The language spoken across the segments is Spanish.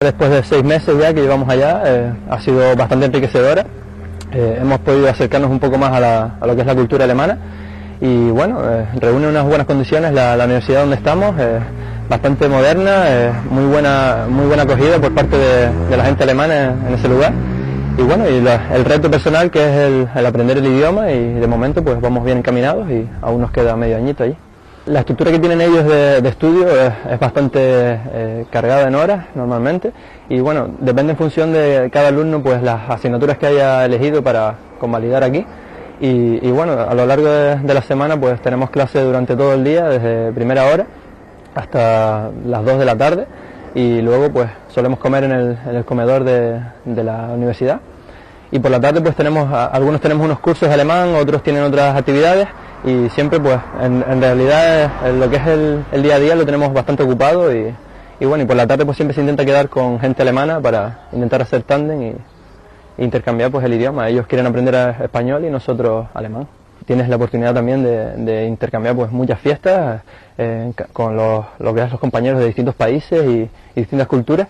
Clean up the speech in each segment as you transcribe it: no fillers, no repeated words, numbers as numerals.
Después de 6 meses ya que llevamos allá, ha sido bastante enriquecedora. Hemos podido acercarnos un poco más a lo que es la cultura alemana y bueno, reúne unas buenas condiciones la universidad donde estamos, bastante moderna, muy buena acogida por parte de la gente alemana en ese lugar. Y bueno, el reto personal que es el aprender el idioma, y de momento pues vamos bien encaminados y aún nos queda medio añito allí. La estructura que tienen ellos de estudio es bastante cargada en horas normalmente, y bueno, depende en función de cada alumno pues las asignaturas que haya elegido para convalidar aquí. Y bueno, a lo largo de la semana pues tenemos clases durante todo el día, desde primera hora hasta las 2 de la tarde, y luego pues solemos comer en el comedor de la universidad. Y por la tarde pues algunos tenemos unos cursos de alemán, otros tienen otras actividades, y siempre pues en realidad lo que es el día a día lo tenemos bastante ocupado, y bueno, y por la tarde pues siempre se intenta quedar con gente alemana para intentar hacer tándem y intercambiar pues el idioma. Ellos quieren aprender español y nosotros alemán. Tienes la oportunidad también de intercambiar pues muchas fiestas con lo que es los compañeros de distintos países y distintas culturas.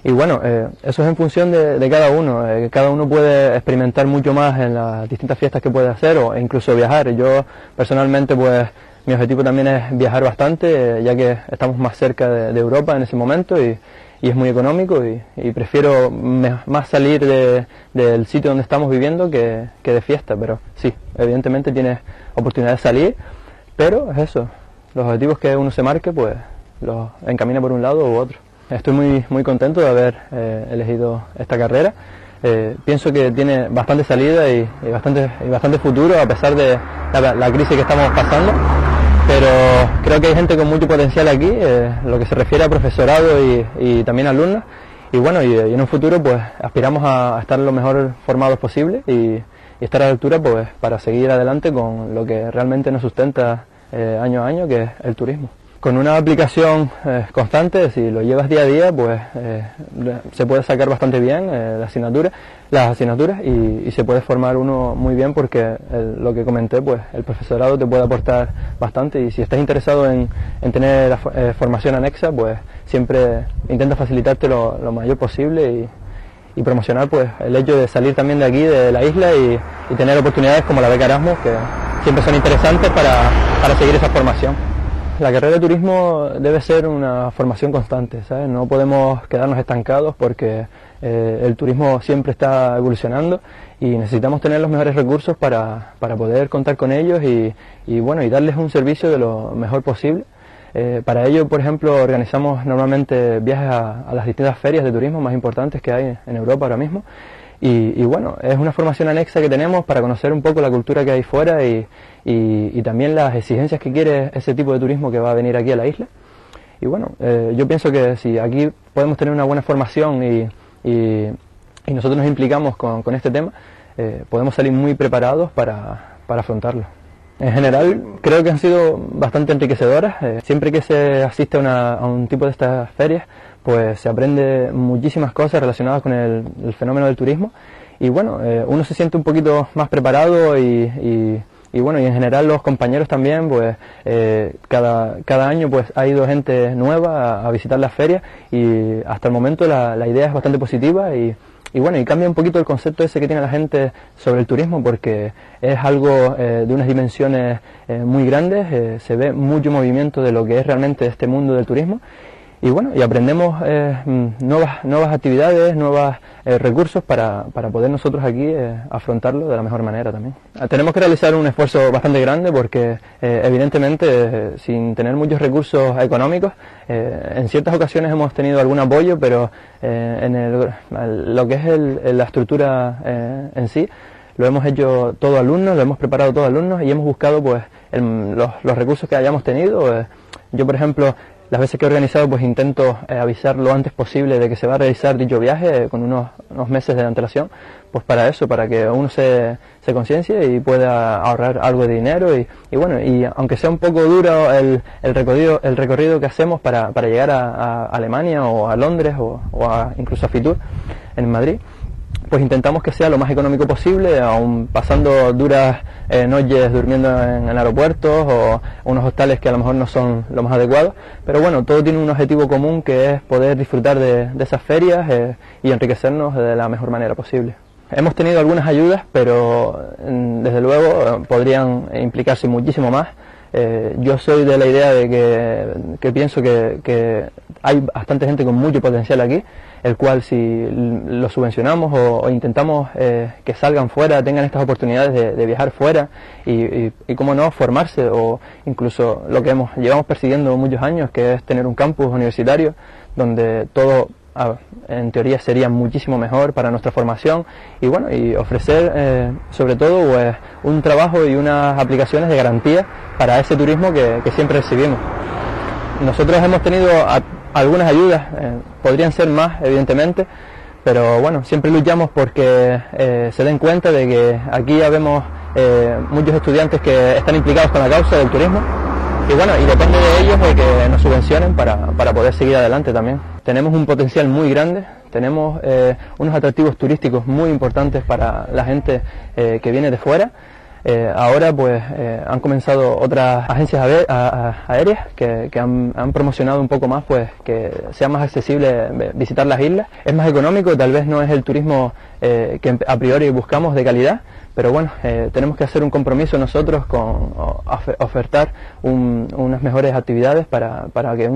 Y bueno, eso es en función de cada uno. Cada uno puede experimentar mucho más en las distintas fiestas que puede hacer, o incluso viajar. Yo personalmente pues mi objetivo también es viajar bastante, ya que estamos más cerca de Europa en ese momento, y es muy económico, y prefiero más salir del sitio donde estamos viviendo que de fiesta. Pero sí, evidentemente tienes oportunidad de salir, pero es eso, los objetivos que uno se marque pues los encamina por un lado u otro. Estoy muy contento de haber elegido esta carrera. Pienso que tiene bastante salida y bastante futuro, a pesar de la crisis que estamos pasando. Pero creo que hay gente con mucho potencial aquí, lo que se refiere a profesorado y también alumnos. Y bueno, y en un futuro pues aspiramos a estar lo mejor formados posible y estar a la altura pues para seguir adelante con lo que realmente nos sustenta año a año, que es el turismo. Con una aplicación constante, si lo llevas día a día, pues se puede sacar bastante bien las asignaturas y se puede formar uno muy bien, porque lo que comenté, pues el profesorado te puede aportar bastante, y si estás interesado en tener formación anexa, pues siempre intenta facilitarte lo mayor posible y promocionar pues el hecho de salir también de aquí, de la isla, y tener oportunidades como la beca Erasmus, que siempre son interesantes para seguir esa formación. La carrera de turismo debe ser una formación constante, ¿sabes? No podemos quedarnos estancados, porque el turismo siempre está evolucionando y necesitamos tener los mejores recursos para poder contar con ellos y bueno, y darles un servicio de lo mejor posible. Para ello, por ejemplo, organizamos normalmente viajes a las distintas ferias de turismo más importantes que hay en Europa ahora mismo. Y bueno, es una formación anexa que tenemos para conocer un poco la cultura que hay fuera y también las exigencias que quiere ese tipo de turismo que va a venir aquí a la isla. Y bueno, yo pienso que si aquí podemos tener una buena formación y nosotros nos implicamos con este tema, podemos salir muy preparados para afrontarlo. En general, creo que han sido bastante enriquecedoras. Siempre que se asiste a un tipo de estas ferias, pues se aprende muchísimas cosas relacionadas con el fenómeno del turismo, y bueno, uno se siente un poquito más preparado y bueno, y en general los compañeros también, pues cada año pues ha ido gente nueva a visitar las ferias, y hasta el momento la idea es bastante positiva, y bueno, y cambia un poquito el concepto ese que tiene la gente sobre el turismo, porque es algo de unas dimensiones muy grandes, se ve mucho movimiento de lo que es realmente este mundo del turismo. Y bueno, y aprendemos nuevas actividades, nuevos recursos para poder nosotros aquí afrontarlo de la mejor manera también. Tenemos que realizar un esfuerzo bastante grande, porque evidentemente sin tener muchos recursos económicos, en ciertas ocasiones hemos tenido algún apoyo, pero lo que es la estructura en sí, lo hemos hecho todo alumnos, lo hemos preparado todo alumnos, y hemos buscado pues los recursos que hayamos tenido. Yo, por ejemplo, las veces que he organizado, pues intento avisar lo antes posible de que se va a realizar dicho viaje, con unos meses de antelación, pues para eso, para que uno se conciencie y pueda ahorrar algo de dinero, y bueno, y aunque sea un poco duro el recorrido que hacemos para llegar a Alemania o a Londres o incluso a Fitur en Madrid, pues intentamos que sea lo más económico posible, aun pasando duras noches durmiendo en aeropuertos o unos hostales que a lo mejor no son lo más adecuados, pero bueno, todo tiene un objetivo común, que es poder disfrutar de esas ferias y enriquecernos de la mejor manera posible. Hemos tenido algunas ayudas, pero desde luego podrían implicarse muchísimo más. Yo soy de la idea de que pienso que hay bastante gente con mucho potencial aquí, el cual si lo subvencionamos o intentamos que salgan fuera, tengan estas oportunidades de viajar fuera y cómo no, formarse, o incluso lo que llevamos persiguiendo muchos años, que es tener un campus universitario donde todo en teoría sería muchísimo mejor para nuestra formación, y bueno, y ofrecer sobre todo pues, un trabajo y unas aplicaciones de garantía para ese turismo que siempre recibimos. Nosotros hemos tenido algunas ayudas, podrían ser más evidentemente, pero bueno, siempre luchamos porque se den cuenta de que aquí ya vemos muchos estudiantes que están implicados con la causa del turismo, y bueno, y depende de ellos de que nos subvencionen para poder seguir adelante también. Tenemos un potencial muy grande, tenemos unos atractivos turísticos muy importantes para la gente que viene de fuera. Ahora pues han comenzado otras agencias aéreas que han promocionado un poco más, pues que sea más accesible visitar las islas. Es más económico, tal vez no es el turismo que a priori buscamos de calidad, pero bueno, tenemos que hacer un compromiso nosotros con ofertar unas mejores actividades para que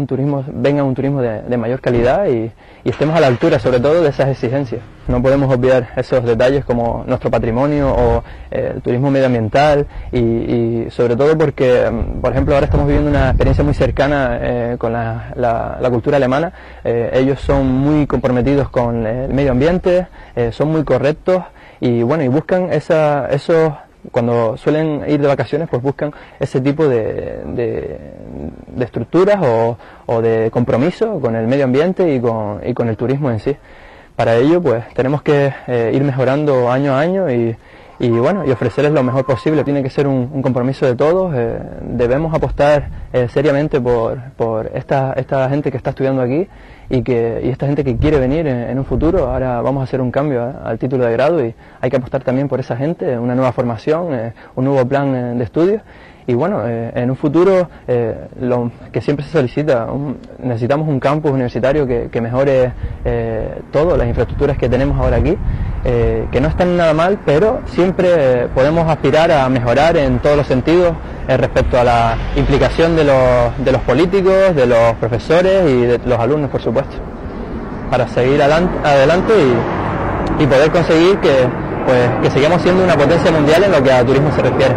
venga un turismo de mayor calidad y estemos a la altura sobre todo de esas exigencias. No podemos obviar esos detalles como nuestro patrimonio o el turismo medioambiental y sobre todo porque, por ejemplo, ahora estamos viviendo una experiencia muy cercana con la cultura alemana. Ellos son muy comprometidos con el medio ambiente, son muy correctos y bueno, y buscan esos, cuando suelen ir de vacaciones, pues buscan ese tipo de estructuras o de compromiso con el medio ambiente y con el turismo en sí. Para ello pues tenemos que ir mejorando año a año y bueno, y ofrecerles lo mejor posible. Tiene que ser un compromiso de todos. Debemos apostar seriamente por esta gente que está estudiando aquí y esta gente que quiere venir en un futuro. Ahora vamos a hacer un cambio al título de grado y hay que apostar también por esa gente, una nueva formación, un nuevo plan de estudios. Y bueno, en un futuro, lo que siempre se solicita, necesitamos un campus universitario que mejore todo, las infraestructuras que tenemos ahora aquí, que no están nada mal, pero siempre podemos aspirar a mejorar en todos los sentidos respecto a la implicación de los políticos, de los profesores y de los alumnos, por supuesto, para seguir adelante y poder conseguir que sigamos siendo una potencia mundial en lo que a turismo se refiere.